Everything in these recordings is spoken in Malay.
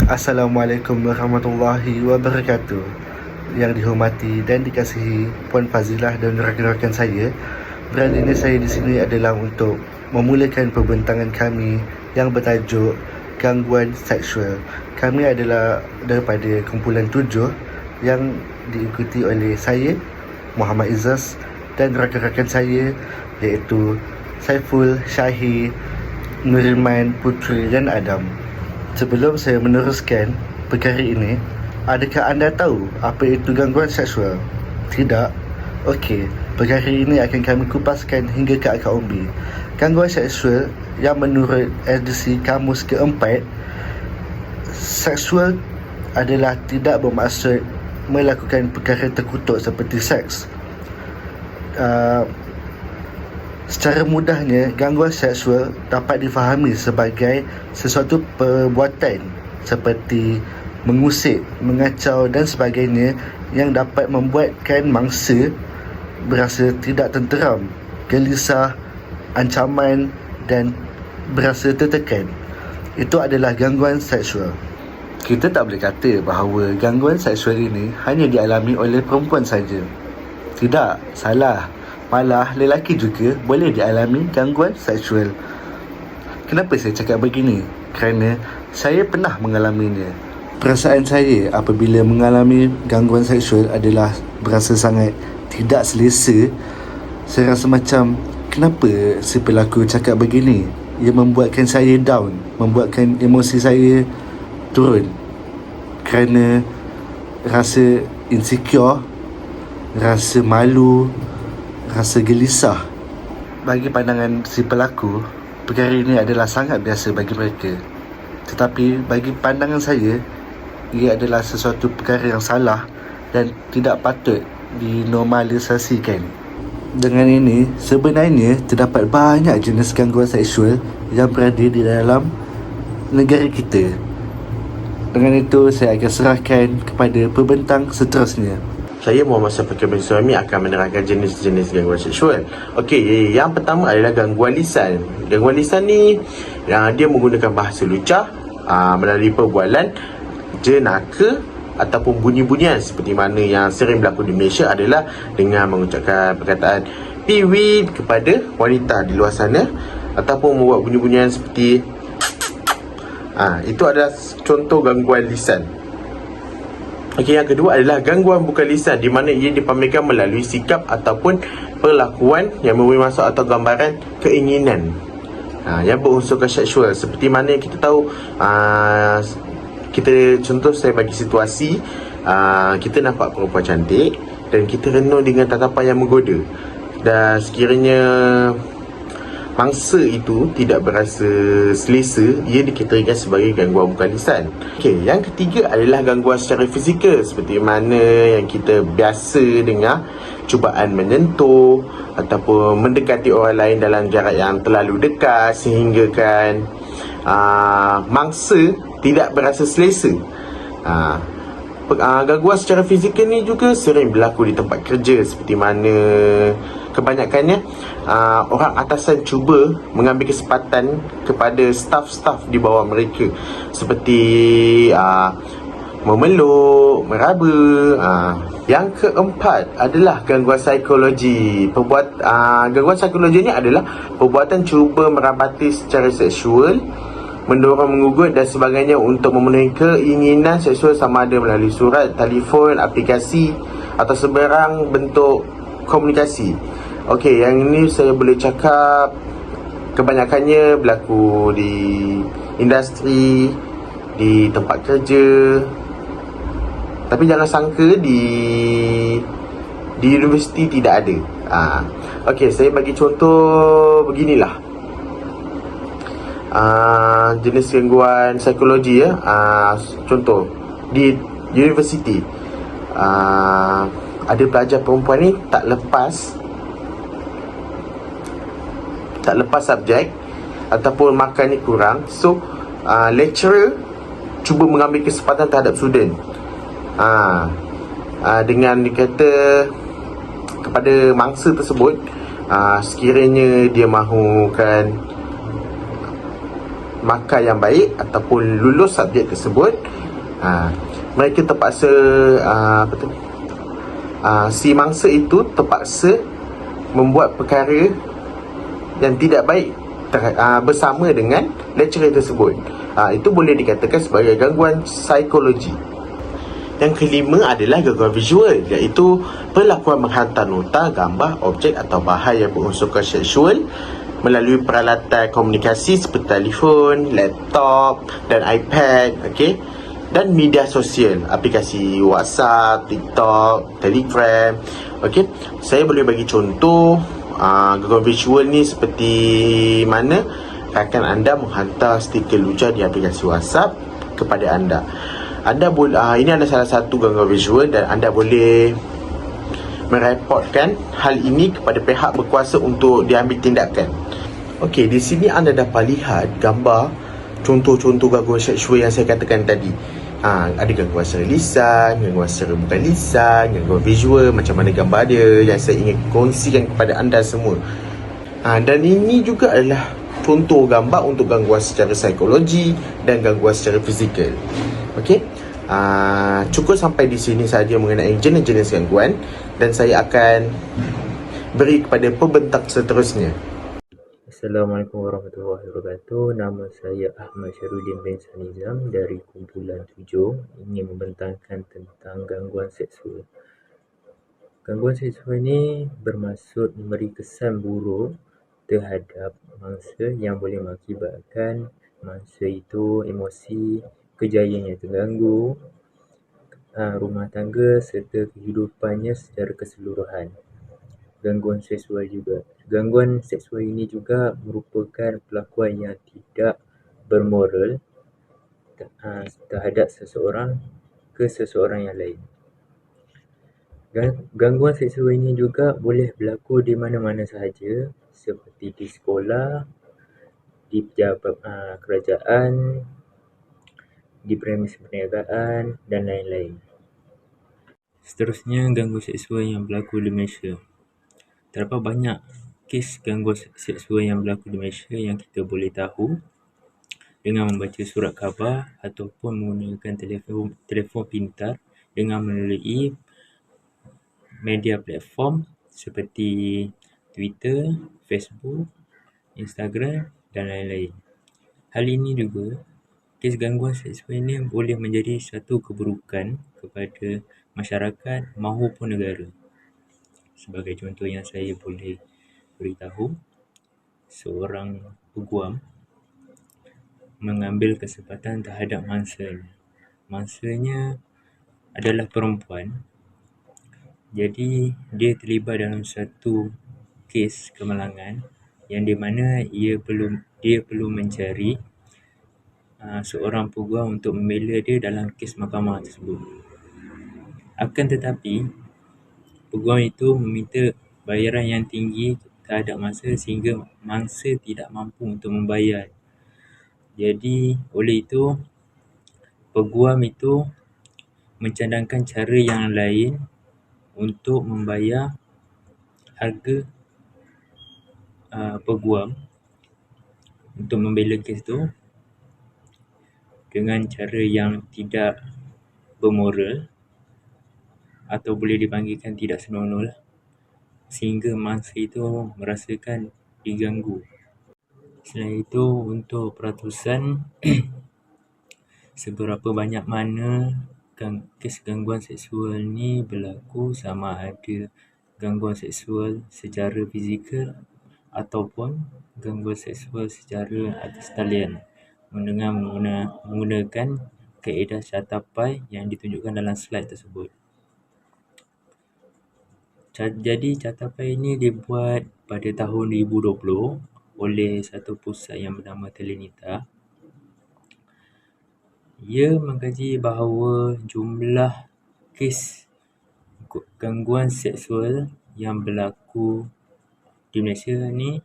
Assalamualaikum warahmatullahi wabarakatuh. Yang dihormati dan dikasihi Puan Fazilah dan rakan-rakan saya, berada saya di sini adalah untuk memulakan perbincangan kami yang bertajuk gangguan seksual. Kami adalah daripada kumpulan 7 yang diikuti oleh saya, Muhammad Izzas, dan rakan-rakan saya iaitu Saiful, Syahir, Nuriman, Putri dan Adam. Sebelum saya meneruskan perkara ini, adakah anda tahu apa itu gangguan seksual? Tidak? Okey, perkara ini akan kami kupaskan hingga ke akar umbi. Gangguan seksual yang menurut edisi Kamus keempat, seksual adalah tidak bermaksud melakukan perkara terkutuk seperti seks. Secara mudahnya, gangguan seksual dapat difahami sebagai sesuatu perbuatan seperti mengusik, mengacau dan sebagainya yang dapat membuatkan mangsa berasa tidak tenteram, gelisah, ancaman dan berasa tertekan. Itu adalah gangguan seksual. Kita tak boleh kata bahawa gangguan seksual ini hanya dialami oleh perempuan saja. Tidak, salah. Malah lelaki juga boleh dialami gangguan seksual. Kenapa saya cakap begini? Kerana saya pernah mengalaminya. Perasaan saya apabila mengalami gangguan seksual adalah berasa sangat tidak selesa. Saya rasa macam, kenapa si pelaku cakap begini? Ia membuatkan saya down, membuatkan emosi saya turun. Kerana rasa insecure, rasa malu, rasa gelisah. Bagi pandangan si pelaku, perkara ini adalah sangat biasa bagi mereka. Tetapi bagi pandangan saya, ia adalah sesuatu perkara yang salah dan tidak patut dinormalisasikan. Dengan ini, sebenarnya terdapat banyak jenis gangguan seksual yang berada di dalam negara kita. Dengan itu, saya akan serahkan kepada pembentang seterusnya. Saya Muhammad Syafiq bin Suhaimi akan menerangkan jenis-jenis gangguan seksual. Okey, yang pertama adalah gangguan lisan. Gangguan lisan ni dia menggunakan bahasa lucah melalui perbualan, jenaka ataupun bunyi-bunyian seperti mana yang sering berlaku di Malaysia adalah dengan mengucapkan perkataan piwit kepada wanita di luar sana ataupun membuat bunyi-bunyian seperti itu adalah contoh gangguan lisan. Okey, yang kedua adalah gangguan bukan lisan, di mana ia dipamerkan melalui sikap ataupun perlakuan yang memberi maksud atau gambaran keinginan yang berunsurkan seksual. Seperti mana kita tahu, kita contoh, saya bagi situasi, kita nampak perempuan cantik dan kita renung dengan tatapan yang menggoda, dan sekiranya mangsa itu tidak berasa selesa, ia dikategorikan sebagai gangguan bukan lisan. Okey, yang ketiga adalah gangguan secara fizikal, seperti mana yang kita biasa dengar, cubaan menyentuh ataupun mendekati orang lain dalam jarak yang terlalu dekat sehinggakan mangsa tidak berasa selesa. Gangguan secara fizikal ni juga sering berlaku di tempat kerja, seperti mana kebanyakannya orang atasan cuba mengambil kesempatan kepada staf-staf di bawah mereka, seperti memeluk, meraba. Yang keempat adalah gangguan psikologi. Gangguan psikologi ni adalah perbuatan cuba merabati secara seksual, mendorong, mengugut dan sebagainya untuk memenuhi keinginan seksual, sama ada melalui surat, telefon, aplikasi atau sebarang bentuk komunikasi. Okey, yang ini saya boleh cakap kebanyakannya berlaku di industri, di tempat kerja. Tapi jangan sangka di universiti tidak ada. Okey, saya bagi contoh beginilah. Jenis gangguan psikologi contoh di universiti, ada pelajar perempuan ni tak lepas subjek ataupun makan ni kurang. So lecturer cuba mengambil kesempatan terhadap student, dengan dikata kepada mangsa tersebut, sekiranya dia mahukan markah yang baik ataupun lulus subjek tersebut, mereka terpaksa si mangsa itu terpaksa membuat perkara yang tidak baik bersama dengan lecturer tersebut. Itu boleh dikatakan sebagai gangguan psikologi. Yang kelima adalah gangguan visual, iaitu perlakuan menghantar nota, gambar, objek atau bahan yang berunsurkan seksual melalui peralatan komunikasi seperti telefon, laptop dan iPad, dan media sosial, aplikasi WhatsApp, TikTok, Telegram. Saya boleh bagi contoh gangguan visual ni seperti mana rakan anda menghantar stiker lucah di aplikasi WhatsApp kepada anda. Ini adalah salah satu gangguan visual dan anda boleh mereportkan hal ini kepada pihak berkuasa untuk diambil tindakan. Di sini anda dapat lihat gambar contoh-contoh gangguan seksual yang saya katakan tadi. Ada gangguan secara lisan, gangguan secara bukan lisan, gangguan visual, macam mana gambar dia yang saya ingin kongsikan kepada anda semua. Dan ini juga adalah contoh gambar untuk gangguan secara psikologi dan gangguan secara fizikal. Cukup sampai di sini saja mengenai jenis-jenis gangguan, dan saya akan beri kepada pembentang seterusnya. Assalamualaikum warahmatullahi wabarakatuh. Nama saya Ahmad Syarudin bin Sanizam dari kumpulan 7, ingin membentangkan tentang gangguan seksual. Gangguan seksual ini bermaksud memberi kesan buruk terhadap mangsa yang boleh mengakibatkan mangsa itu emosi, kejayaannya terganggu, rumah tangga serta kehidupannya secara keseluruhan. Gangguan seksual ini juga merupakan perlakuan yang tidak bermoral terhadap seseorang ke seseorang yang lain. Gangguan seksual ini juga boleh berlaku di mana-mana sahaja, seperti di sekolah, di pejabat kerajaan, di premis perniagaan dan lain-lain. Seterusnya, gangguan seksual yang berlaku di Malaysia. Terdapat banyak kes gangguan seksual yang berlaku di Malaysia yang kita boleh tahu dengan membaca surat khabar ataupun menggunakan telefon pintar dengan melalui media platform seperti Twitter, Facebook, Instagram dan lain-lain. Hal ini juga, kes gangguan seksual ini boleh menjadi satu keburukan kepada masyarakat maupun negara. Sebagai contoh yang saya boleh beritahu, seorang peguam mengambil kesempatan terhadap mangsanya. Mangsanya adalah perempuan, jadi dia terlibat dalam satu kes kemalangan yang di mana dia perlu mencari seorang peguam untuk membela dia dalam kes mahkamah tersebut. Akan tetapi, peguam itu meminta bayaran yang tinggi terhadap mangsa sehingga mangsa tidak mampu untuk membayar. Jadi, oleh itu, peguam itu mencadangkan cara yang lain untuk membayar harga peguam untuk membela kes itu dengan cara yang tidak bermoral atau boleh dipanggilkan tidak senonoh, sehingga mangsa itu merasakan diganggu. Selain itu, untuk peratusan seberapa banyak mana kes gangguan seksual ni berlaku, sama ada gangguan seksual secara fizikal ataupun gangguan seksual secara atas talian dengan menggunakan kaedah catapai yang ditunjukkan dalam slide tersebut. Jadi catapai ini dibuat pada tahun 2020 oleh satu pusat yang bernama Telenita. Ia mengkaji bahawa jumlah kes gangguan seksual yang berlaku di Malaysia ni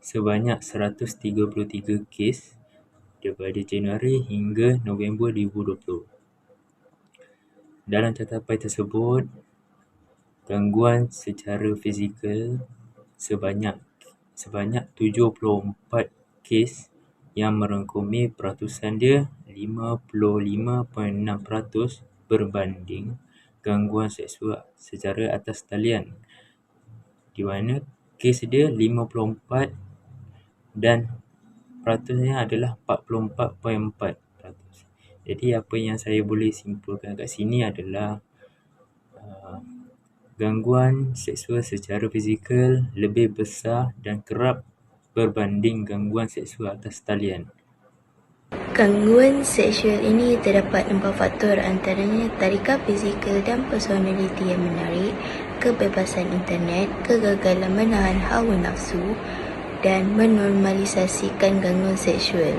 sebanyak 133 kes daripada Januari hingga November 2020. Dalam catapai tersebut, gangguan secara fizikal sebanyak 74 kes yang merangkumi peratusan dia 55.6% berbanding gangguan seksual secara atas talian, di mana kes dia 54 dan peratusnya adalah 44.4%. Jadi apa yang saya boleh simpulkan kat sini adalah gangguan seksual secara fizikal lebih besar dan kerap berbanding gangguan seksual atas talian. Gangguan seksual ini terdapat 4 faktor, antaranya tarikan fizikal dan personaliti yang menarik, kebebasan internet, kegagalan menahan hawa nafsu dan menormalisasikan gangguan seksual.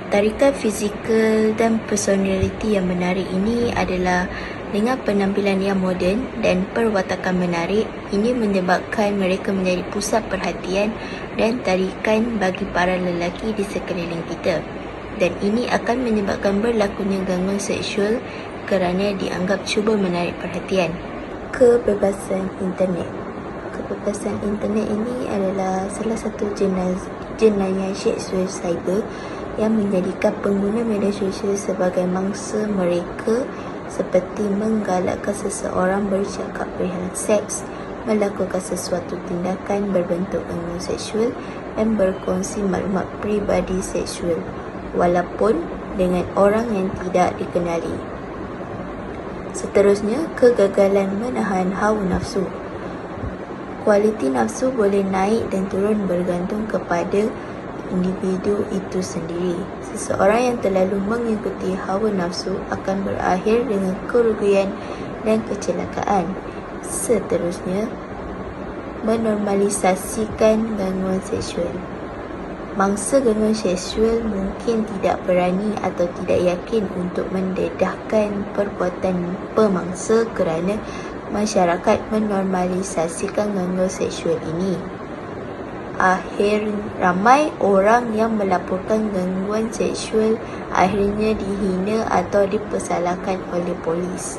Tarikan fizikal dan personaliti yang menarik ini adalah dengan penampilan yang moden dan perwatakan menarik. Ini menyebabkan mereka menjadi pusat perhatian dan tarikan bagi para lelaki di sekeliling kita. Dan ini akan menyebabkan berlakunya gangguan seksual kerana dianggap cuba menarik perhatian. Kebebasan internet. Kebebasan internet ini adalah salah satu jenayah seksual cyber yang menjadikan pengguna media sosial sebagai mangsa mereka, seperti menggalakkan seseorang bercakap perihal seks, melakukan sesuatu tindakan berbentuk gangguan seksual dan berkongsi maklumat peribadi seksual, walaupun dengan orang yang tidak dikenali. Seterusnya, kegagalan menahan hawa nafsu. Kualiti nafsu boleh naik dan turun bergantung kepada individu itu sendiri. Seseorang yang terlalu mengikuti hawa nafsu akan berakhir dengan kerugian dan kecelakaan. Seterusnya, menormalisasikan gangguan seksual. Mangsa gangguan seksual mungkin tidak berani atau tidak yakin untuk mendedahkan perbuatan pemangsa kerana masyarakat menormalisasikan gangguan seksual ini. Ramai orang yang melaporkan gangguan seksual akhirnya dihina atau dipersalahkan oleh polis.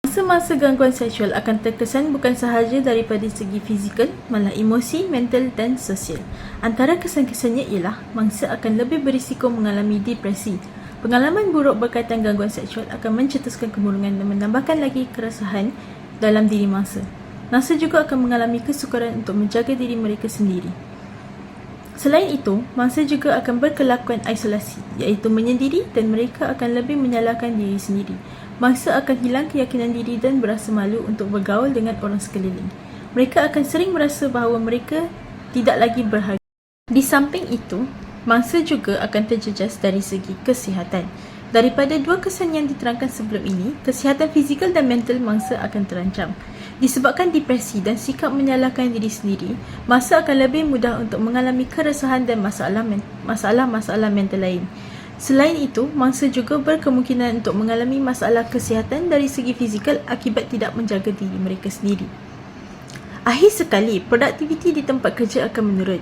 Masa-masa gangguan seksual akan terkesan bukan sahaja daripada segi fizikal, malah emosi, mental dan sosial. Antara kesan-kesannya ialah mangsa akan lebih berisiko mengalami depresi. Pengalaman buruk berkaitan gangguan seksual akan mencetuskan kemurungan dan menambahkan lagi keresahan dalam diri mangsa. Mangsa juga akan mengalami kesukaran untuk menjaga diri mereka sendiri. Selain itu, mangsa juga akan berkelakuan isolasi, iaitu menyendiri, dan mereka akan lebih menyalahkan diri sendiri. Mangsa akan hilang keyakinan diri dan berasa malu untuk bergaul dengan orang sekeliling. Mereka akan sering merasa bahawa mereka tidak lagi berharga. Di samping itu, mangsa juga akan terjejas dari segi kesihatan. Daripada dua kesan yang diterangkan sebelum ini, kesihatan fizikal dan mental mangsa akan terancam. Disebabkan depresi dan sikap menyalahkan diri sendiri, mangsa akan lebih mudah untuk mengalami keresahan dan masalah-masalah mental lain. Selain itu, mangsa juga berkemungkinan untuk mengalami masalah kesihatan dari segi fizikal akibat tidak menjaga diri mereka sendiri. Akhir sekali, produktiviti di tempat kerja akan menurun.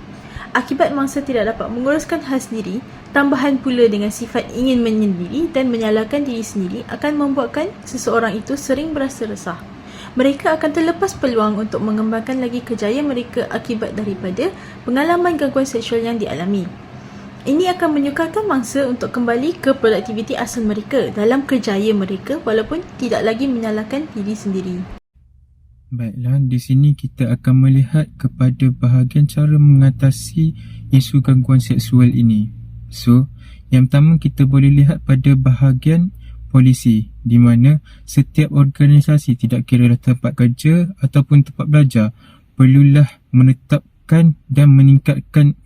Akibat mangsa tidak dapat menguruskan hal sendiri, tambahan pula dengan sifat ingin menyendiri dan menyalahkan diri sendiri akan membuatkan seseorang itu sering berasa resah. Mereka akan terlepas peluang untuk mengembangkan lagi kejayaan mereka akibat daripada pengalaman gangguan seksual yang dialami. Ini akan menyukarkan mangsa untuk kembali ke produktiviti asal mereka dalam kerjaya mereka walaupun tidak lagi menyalahkan diri sendiri. Baiklah, di sini kita akan melihat kepada bahagian cara mengatasi isu gangguan seksual ini. So, yang pertama kita boleh lihat pada bahagian polisi, di mana setiap organisasi, tidak kira tempat kerja ataupun tempat belajar, perlulah menetapkan dan meningkatkan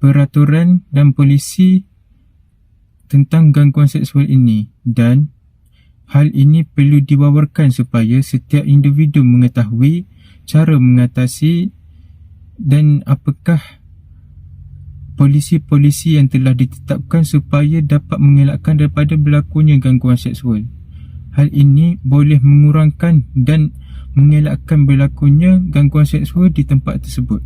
peraturan dan polisi tentang gangguan seksual ini, dan hal ini perlu diwawarkan supaya setiap individu mengetahui cara mengatasi dan apakah polisi-polisi yang telah ditetapkan supaya dapat mengelakkan daripada berlakunya gangguan seksual. Hal ini boleh mengurangkan dan mengelakkan berlakunya gangguan seksual di tempat tersebut.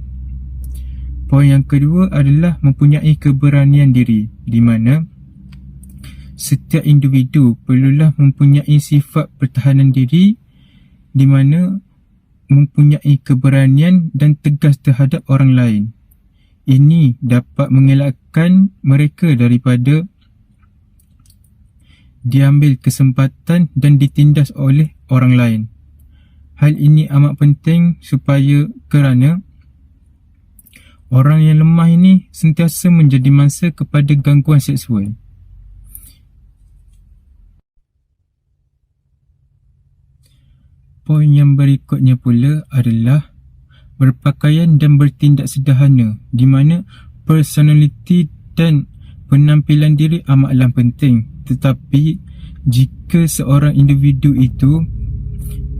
Poin yang kedua adalah mempunyai keberanian diri, di mana setiap individu perlulah mempunyai sifat pertahanan diri, di mana mempunyai keberanian dan tegas terhadap orang lain. ini dapat mengelakkan mereka daripada diambil kesempatan dan ditindas oleh orang lain. Hal ini amat penting kerana orang yang lemah ini sentiasa menjadi mangsa kepada gangguan seksual. Poin yang berikutnya pula adalah berpakaian dan bertindak sederhana, di mana personaliti dan penampilan diri amatlah penting. Tetapi jika seorang individu itu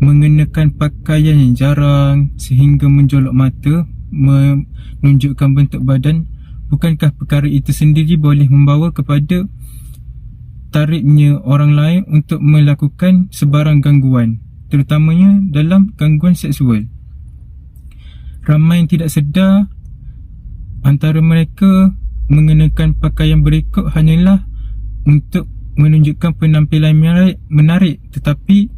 mengenakan pakaian yang jarang sehingga menjolok mata, menunjukkan bentuk badan, bukankah perkara itu sendiri boleh membawa kepada tariknya orang lain untuk melakukan sebarang gangguan, terutamanya dalam gangguan seksual? Ramai yang tidak sedar antara mereka mengenakan pakaian berikut hanyalah untuk menunjukkan penampilan menarik, tetapi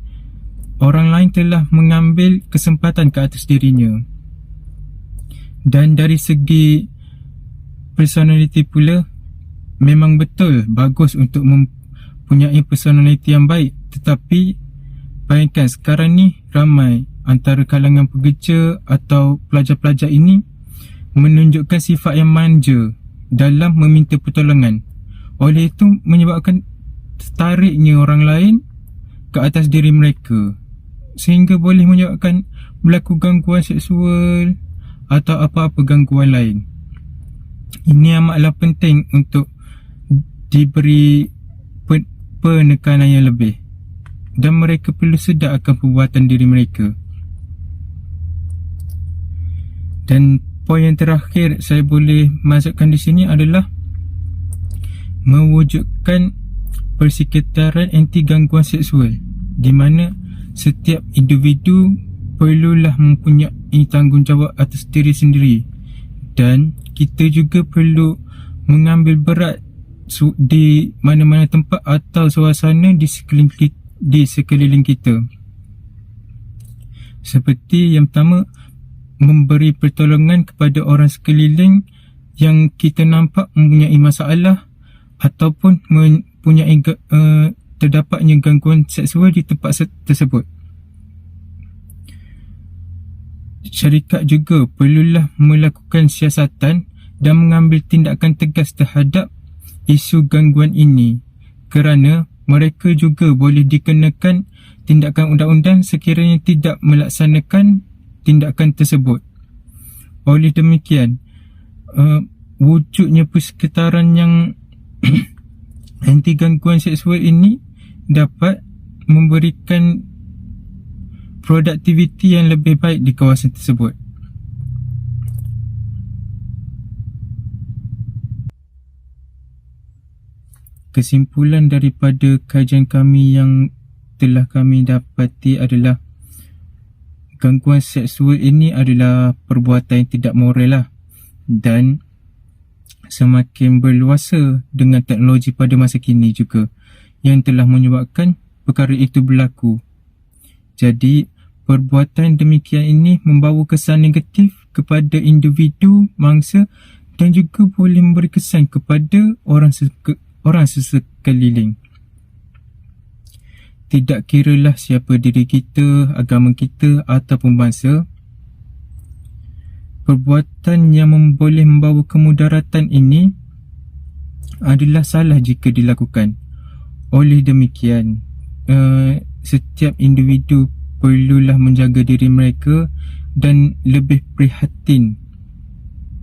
orang lain telah mengambil kesempatan ke atas dirinya. Dan dari segi personality pula, memang betul bagus untuk mempunyai personality yang baik, tetapi bayangkan sekarang ni ramai antara kalangan pekerja atau pelajar-pelajar ini menunjukkan sifat yang manja dalam meminta pertolongan. Oleh itu menyebabkan tertariknya orang lain ke atas diri mereka, sehingga boleh menyebabkan berlaku gangguan seksual atau apa-apa gangguan lain. Ini amatlah penting untuk diberi penekanan yang lebih, dan mereka perlu sedar akan perbuatan diri mereka. Dan poin yang terakhir saya boleh masukkan di sini adalah mewujudkan persekitaran anti gangguan seksual, di mana setiap individu perlulah mempunyai tanggungjawab atas diri sendiri, dan kita juga perlu mengambil berat di mana-mana tempat atau suasana di sekeliling kita. Seperti yang pertama, memberi pertolongan kepada orang sekeliling yang kita nampak mempunyai masalah ataupun mempunyai terdapatnya gangguan seksual di tempat tersebut. Syarikat juga perlulah melakukan siasatan dan mengambil tindakan tegas terhadap isu gangguan ini, kerana mereka juga boleh dikenakan tindakan undang-undang sekiranya tidak melaksanakan tindakan tersebut. Oleh demikian, wujudnya persekitaran yang anti gangguan seksual ini dapat memberikan produktiviti yang lebih baik di kawasan tersebut. Kesimpulan daripada kajian kami yang telah kami dapati adalah gangguan seksual ini adalah perbuatan yang tidak moral lah, dan semakin berluasa dengan teknologi pada masa kini juga yang telah menyebabkan perkara itu berlaku. Jadi perbuatan demikian ini membawa kesan negatif kepada individu, mangsa, dan juga boleh memberi kesan kepada orang sekeliling. Tidak kiralah siapa diri kita, agama kita ataupun bangsa, perbuatan yang boleh membawa kemudaratan ini adalah salah jika dilakukan. Oleh demikian, setiap individu perlulah menjaga diri mereka dan lebih prihatin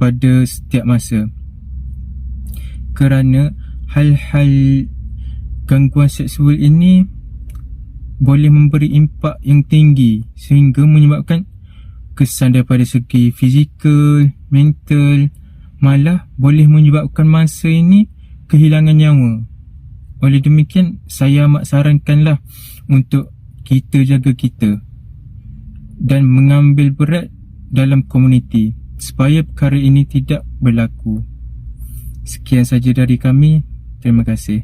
pada setiap masa, kerana hal-hal gangguan seksual ini boleh memberi impak yang tinggi sehingga menyebabkan kesan daripada segi fizikal, mental, malah boleh menyebabkan mangsa ini kehilangan nyawa. Oleh demikian, saya amat sarankanlah untuk kita jaga kita dan mengambil berat dalam komuniti supaya perkara ini tidak berlaku. Sekian saja dari kami. Terima kasih.